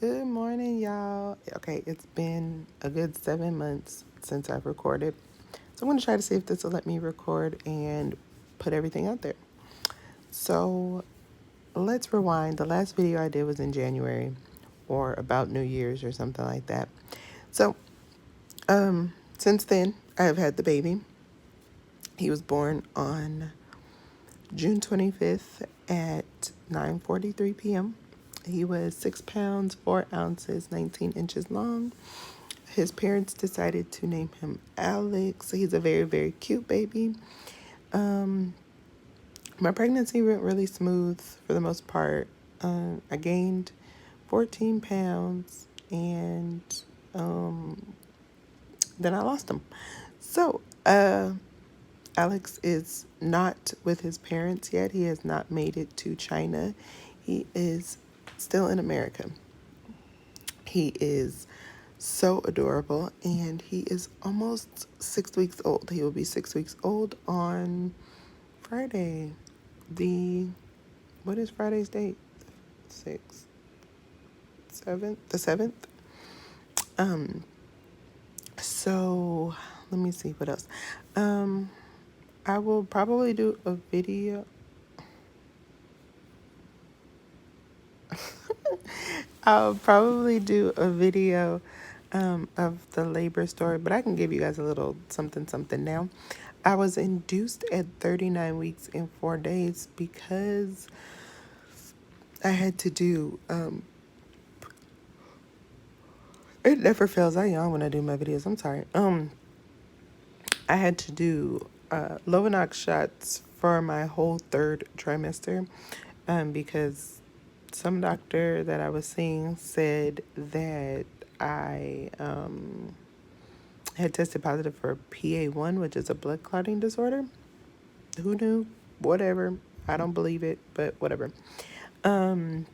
Good morning, y'all. Okay, it's been a good 7 months since I've recorded. So I'm going to try to see if this will let me record and put everything out there. So let's rewind. The last video I did was in January or about New Year's or something like that. So since then, I have had the baby. He was born on June 25th at 9:43 p.m. He was 6 pounds, 4 ounces, 19 inches long. His parents decided to name him Alex. He's a very, very cute baby. My pregnancy went really smooth for the most part. I gained 14 pounds and then I lost him. So, Alex is not with his parents yet. He has not made it to China. He is still in America. He is so adorable, and he is almost 6 weeks old. He will be 6 weeks old on Friday. What is Friday's date? 6th, 7th, the 7th. So let me see what else. I will probably do a video. I'll probably do a video of the labor story, but I can give you guys a little something now. I was induced at 39 weeks and 4 days because I had to do, it never fails. I yawn when I do my videos. I'm sorry. I had to do Lovenox shots for my whole third trimester because some doctor that I was seeing said that I had tested positive for PA1, which is a blood clotting disorder. Who knew? Whatever. I don't believe it, but whatever. And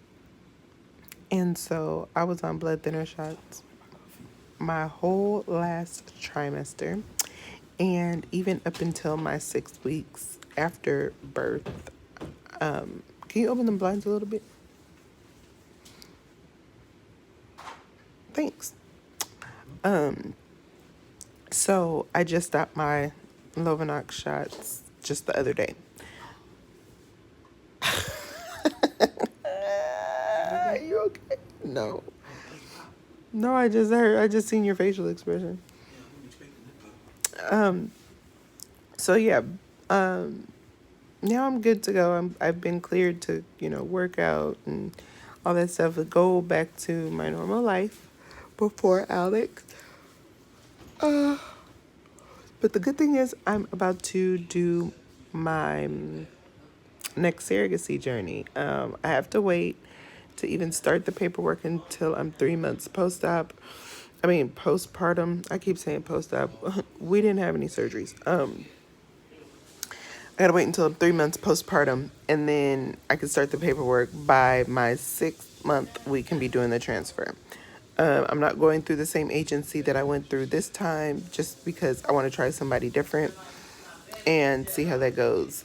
so I was on blood thinner shots my whole last trimester, and even up until my 6 weeks after birth. Can you open the blinds a little bit? Thanks. So I just stopped my Lovenox shots just the other day. Are you okay? No. No, I just seen your facial expression. So yeah, now I'm good to go. I've been cleared to, work out and all that stuff. Go back to my normal life before Alex. But the good thing is I'm about to do my next surrogacy journey. I have to wait to even start the paperwork until I'm 3 months postpartum. I keep saying post-op. We didn't have any surgeries. I gotta wait until I'm 3 months postpartum, and then I can start the paperwork. By my 6th month, we can be doing the transfer. I'm not going through the same agency that I went through this time, just because I want to try somebody different and see how that goes.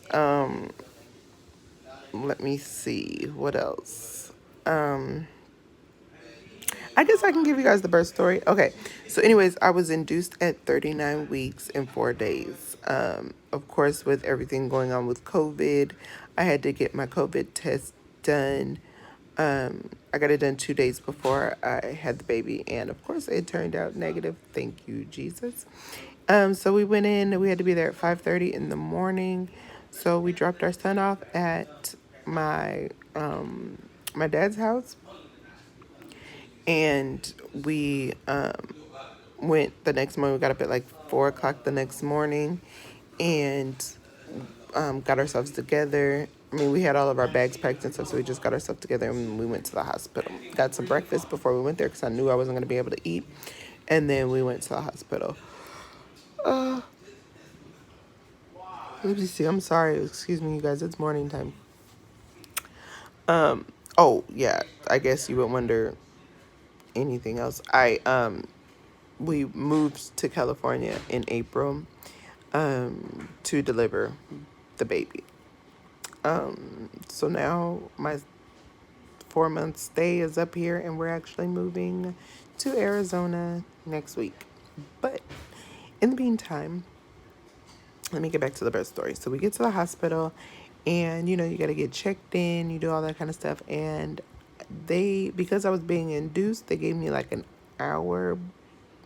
Let me see what else. I guess I can give you guys the birth story. Okay, so anyways, I was induced at 39 weeks and 4 days. Of course, with everything going on with COVID, I had to get my COVID test done. I got it done 2 days before I had the baby, and of course, it turned out negative. Thank you, Jesus. So we went in. We had to be there at 5:30 in the morning. So we dropped our son off at my dad's house, and we went the next morning. We got up at like 4 o'clock the next morning, and got ourselves together. I mean, we had all of our bags packed and stuff, so we just got ourselves together and we went to the hospital. Got some breakfast before we went there because I knew I wasn't going to be able to eat. And then we went to the hospital. Let me see. I'm sorry. Excuse me, you guys. It's morning time. Oh, yeah. I guess you would wonder anything else. We moved to California in April to deliver the baby. So now my 4 month stay is up here, and we're actually moving to Arizona next week. But in the meantime, let me get back to the birth story. So we get to the hospital, and you got to get checked in, you do all that kind of stuff. And because I was being induced, they gave me like an hour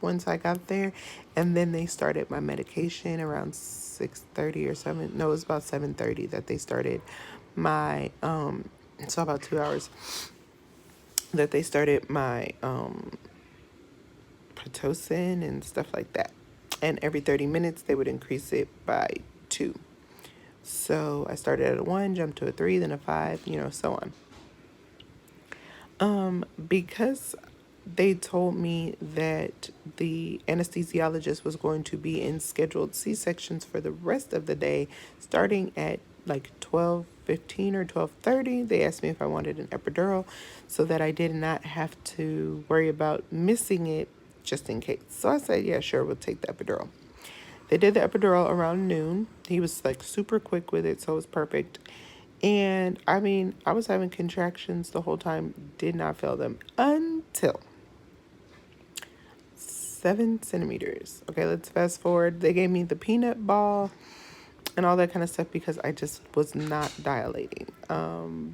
once I got there, and then they started my medication around 6:30 or 7. No, it was about 7:30 that they started my so about 2 hours that they started my Pitocin and stuff like that. And every 30 minutes they would increase it by 2. So I started at a 1, jumped to a 3, then a 5, so on. Because they told me that the anesthesiologist was going to be in scheduled C-sections for the rest of the day, starting at like 12:15 or 12:30. They asked me if I wanted an epidural so that I did not have to worry about missing it just in case. So I said, yeah, sure, we'll take the epidural. They did the epidural around noon. He was like super quick with it, so it was perfect. And I mean, I was having contractions the whole time, did not feel them until 7 centimeters. Okay, let's fast forward. They gave me the peanut ball and all that kind of stuff because I just was not dilating.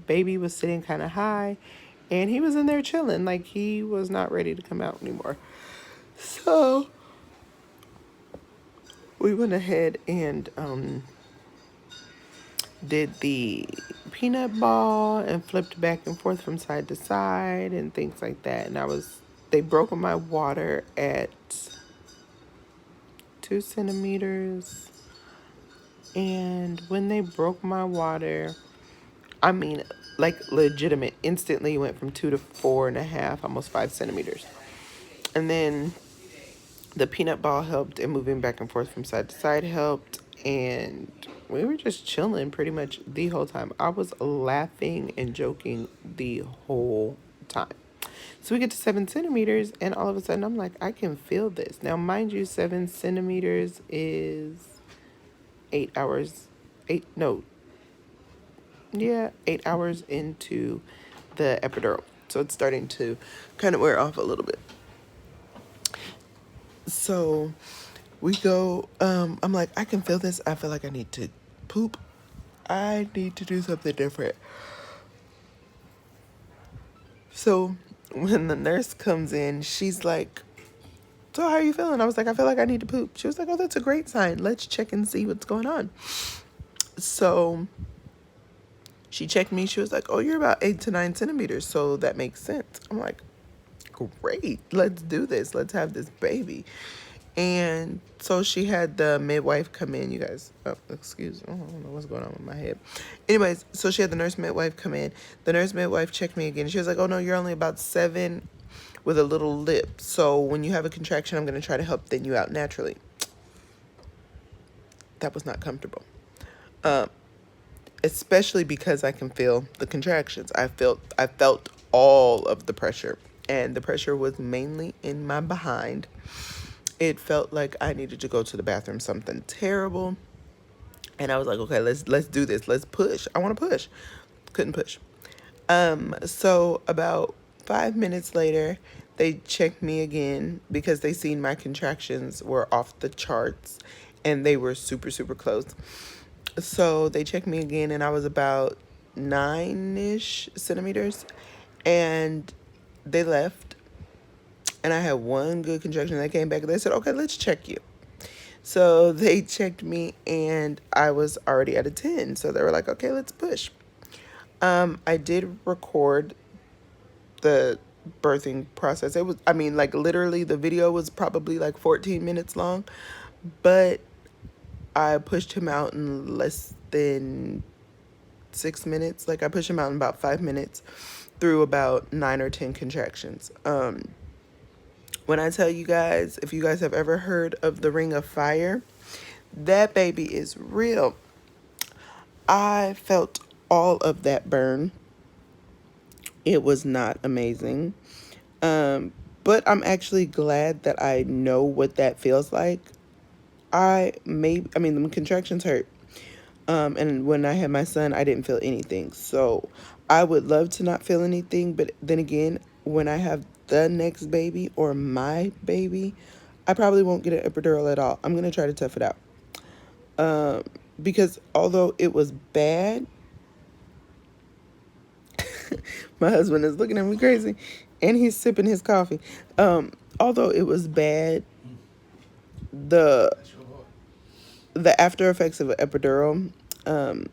Baby was sitting kind of high, and he was in there chilling, like he was not ready to come out anymore. So we went ahead and did the peanut ball and flipped back and forth from side to side and things like that. And they broke my water at 2 centimeters. And when they broke my water, I mean, like legitimate, instantly went from 2 to 4.5, almost 5 centimeters. And then the peanut ball helped, and moving back and forth from side to side helped. And we were just chilling pretty much the whole time. I was laughing and joking the whole time. So we get to 7 centimeters, and all of a sudden I'm like, I can feel this. Now, mind you, 7 centimeters is 8 hours, 8 hours into the epidural. So it's starting to kind of wear off a little bit. So we go, I'm like, I can feel this. I feel like I need to poop. I need to do something different. So when the nurse comes in, she's like, so how are you feeling? I was like, I feel like I need to poop. She was like, oh, that's a great sign. Let's check and see what's going on. So she checked me. She was like, oh, you're about 8 to 9 centimeters. So that makes sense. I'm like, great. Let's do this. Let's have this baby. And so she had the midwife come in, you guys. Oh, excuse me. I don't know what's going on with my head. Anyways, so she had the nurse midwife come in. The nurse midwife checked me again. She was like, oh, no, you're only about 7 with a little lip. So when you have a contraction, I'm going to try to help thin you out naturally. That was not comfortable. Especially because I can feel the contractions. I felt all of the pressure. And the pressure was mainly in my behind. It felt like I needed to go to the bathroom, something terrible. And I was like, okay, let's do this. Let's push. I want to push. Couldn't push. So about 5 minutes later, they checked me again because they seen my contractions were off the charts and they were super, super close. So they checked me again, and I was about 9-ish centimeters, and they left. And I had one good contraction. They came back and they said, okay, let's check you. So they checked me, and I was already at a 10. So they were like, okay, let's push. I did record the birthing process. It was, like literally the video was probably like 14 minutes long, but I pushed him out in less than 6 minutes. Like I pushed him out in about 5 minutes through about 9 or 10 contractions. When I tell you guys, if you guys have ever heard of the Ring of Fire, that baby is real. I felt all of that burn. It was not amazing. But I'm actually glad that I know what that feels like. The contractions hurt. And when I had my son, I didn't feel anything. So I would love to not feel anything, but then again, when I have the next baby or my baby, I probably won't get an epidural at all. I'm gonna try to tough it out. Um, because although it was bad, my husband is looking at me crazy, and he's sipping his coffee. Although it was bad, the the after effects of an epidural, um,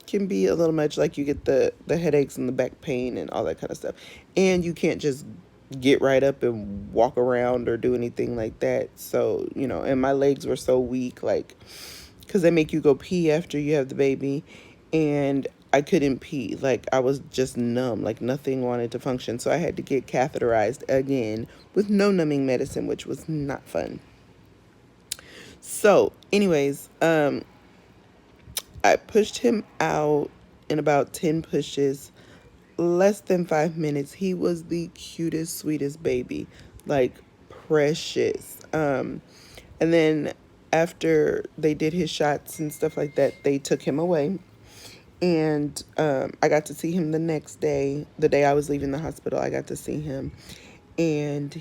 can be a little much. Like you get the headaches and the back pain and all that kind of stuff, and you can't just get right up and walk around or do anything like that. So and my legs were so weak, like because they make you go pee after you have the baby, and I couldn't pee. Like I was just numb, like nothing wanted to function. So I had to get catheterized again with no numbing medicine, which was not fun. So, anyways, I pushed him out in about 10 pushes, less than 5 minutes. He was the cutest, sweetest baby, like precious. And then after they did his shots and stuff like that, they took him away. And I got to see him the next day. The day I was leaving the hospital, I got to see him. And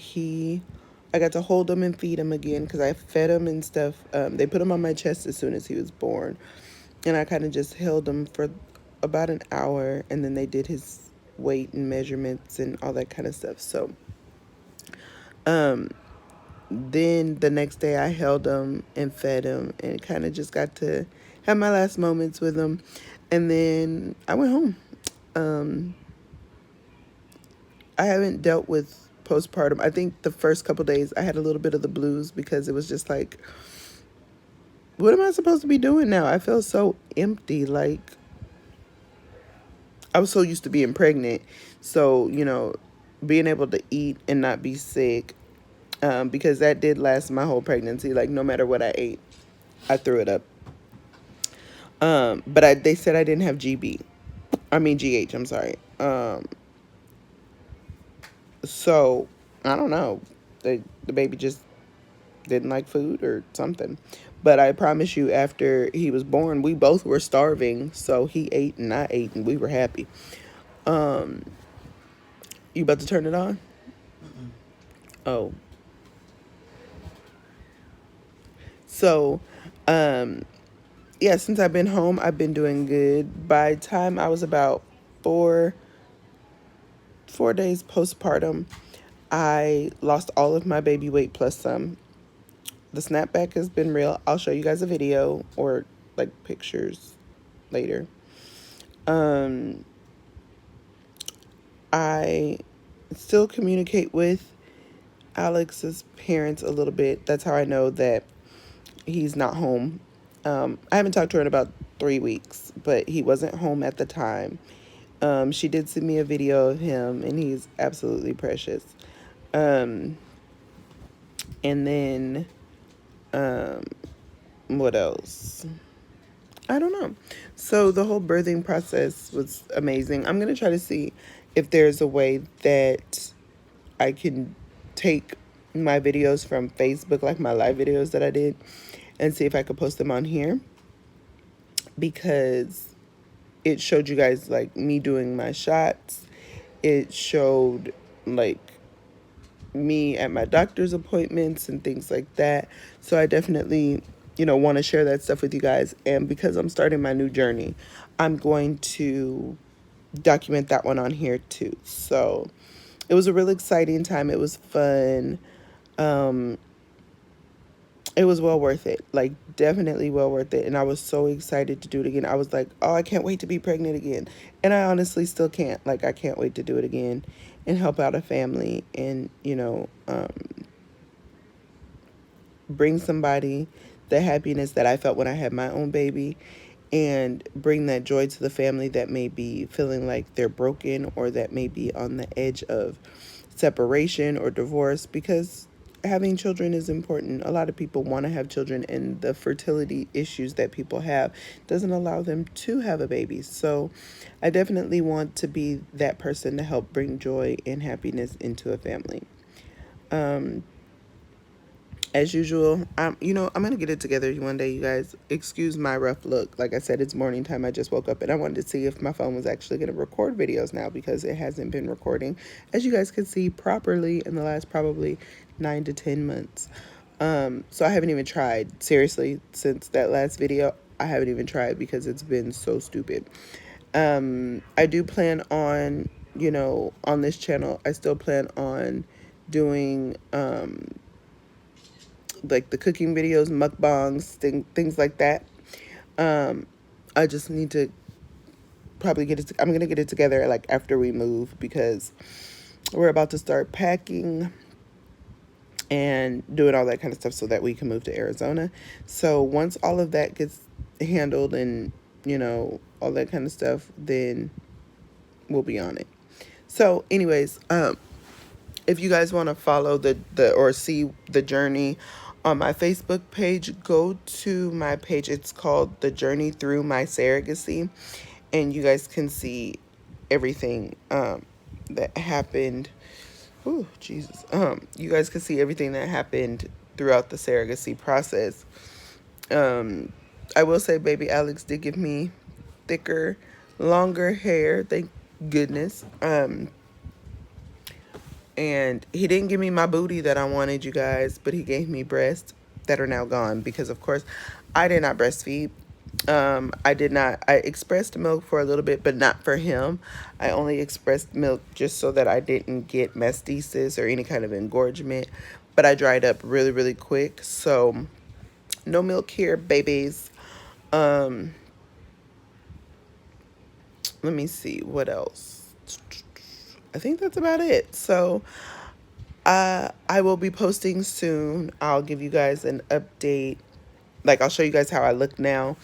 I got to hold him and feed him again because I fed him and stuff. They put him on my chest as soon as he was born. And I kind of just held him for about an hour. And then they did his weight and measurements and all that kind of stuff. So then the next day I held him and fed him and kind of just got to have my last moments with him. And then I went home. Um, I haven't dealt with postpartum. I think the first couple days I had a little bit of the blues because it was just like, what am I supposed to be doing now? I felt so empty. Like I was so used to being pregnant. So, being able to eat and not be sick, because that did last my whole pregnancy. Like no matter what I ate, I threw it up. But they said I didn't have GB. I mean GH. I'm sorry. So I don't know. The baby just didn't like food or something. But I promise you, after he was born, we both were starving. So he ate and I ate, and we were happy. Um, you about to turn it on? Oh, so, um, yeah. Since I've been home, I've been doing good. By the time I was about 4 days postpartum, I lost all of my baby weight plus some. The snapback has been real. I'll show you guys a video or like pictures later. Um, I still communicate with Alex's parents a little bit. That's how I know that he's not home. I haven't talked to her in about 3 weeks, but he wasn't home at the time. She did send me a video of him, and he's absolutely precious. Um, and then, um, what else? I don't know. So the whole birthing process was amazing. I'm going to try to see if there's a way that I can take my videos from Facebook, like my live videos that I did, and see if I could post them on here, because it showed you guys like me doing my shots. It showed like me at my doctor's appointments and things like that. So I definitely, want to share that stuff with you guys. And because I'm starting my new journey, I'm going to document that one on here too. So it was a really exciting time. It was fun. Um, it was well worth it. Like definitely well worth it. And I was so excited to do it again. I was like, oh, I can't wait to be pregnant again. And I honestly still can't. Like I can't wait to do it again and help out a family and, bring somebody the happiness that I felt when I had my own baby, and bring that joy to the family that may be feeling like they're broken or that may be on the edge of separation or divorce, because having children is important. A lot of people want to have children, and the fertility issues that people have doesn't allow them to have a baby. So I definitely want to be that person to help bring joy and happiness into a family. Um, as usual, I'm gonna get it together one day, you guys. Excuse my rough look. Like I said, it's morning time. I just woke up and I wanted to see if my phone was actually gonna record videos now, because it hasn't been recording, as you guys can see, properly in the last probably 9 to 10 months. So I haven't even tried. Seriously, since that last video, I haven't even tried because it's been so stupid. I do plan on, on this channel, I still plan on doing like the cooking videos, mukbangs, things like that. Um, I just need to probably I'm gonna get it together like after we move, because we're about to start packing and doing all that kind of stuff so that we can move to Arizona. So once all of that gets handled and all that kind of stuff, then we'll be on it. So anyways, if you guys want to follow the or see the journey on my Facebook page, go to my page. It's called The Journey Through My Surrogacy, and you guys can see everything that happened. Oh, Jesus. You guys can see everything that happened throughout the surrogacy process. I will say baby Alex did give me thicker, longer hair, thank goodness. And he didn't give me my booty that I wanted, you guys, but he gave me breasts that are now gone, because of course I did not breastfeed. I expressed milk for a little bit, but not for him. I only expressed milk just so that I didn't get mastitis or any kind of engorgement, but I dried up really, really quick. So no milk here, babies. Um, Let me see what else. I think that's about it. So I will be posting soon. I'll give you guys an update. Like, I'll show you guys how I look now.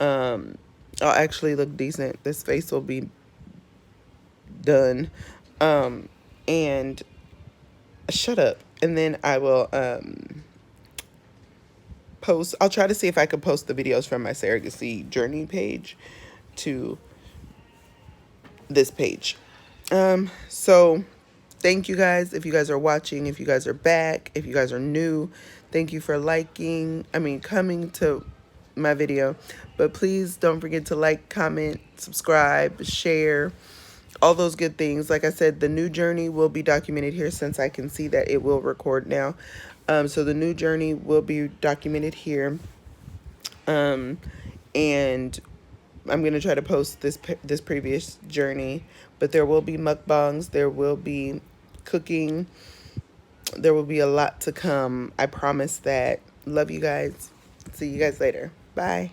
I'll actually look decent. This face will be done. And shut up. And then I will post. I'll try to see if I can post the videos from my surrogacy journey page to this page. So thank you guys. If you guys are watching, if you guys are back, if you guys are new, thank you for coming to my video. But please don't forget to like, comment, subscribe, share, all those good things. Like I said, the new journey will be documented here, since I can see that it will record now. So the new journey will be documented here. And I'm going to try to post this previous journey, but there will be mukbangs, there will be cooking, there will be a lot to come. I promise that. Love you guys. See you guys later. Bye.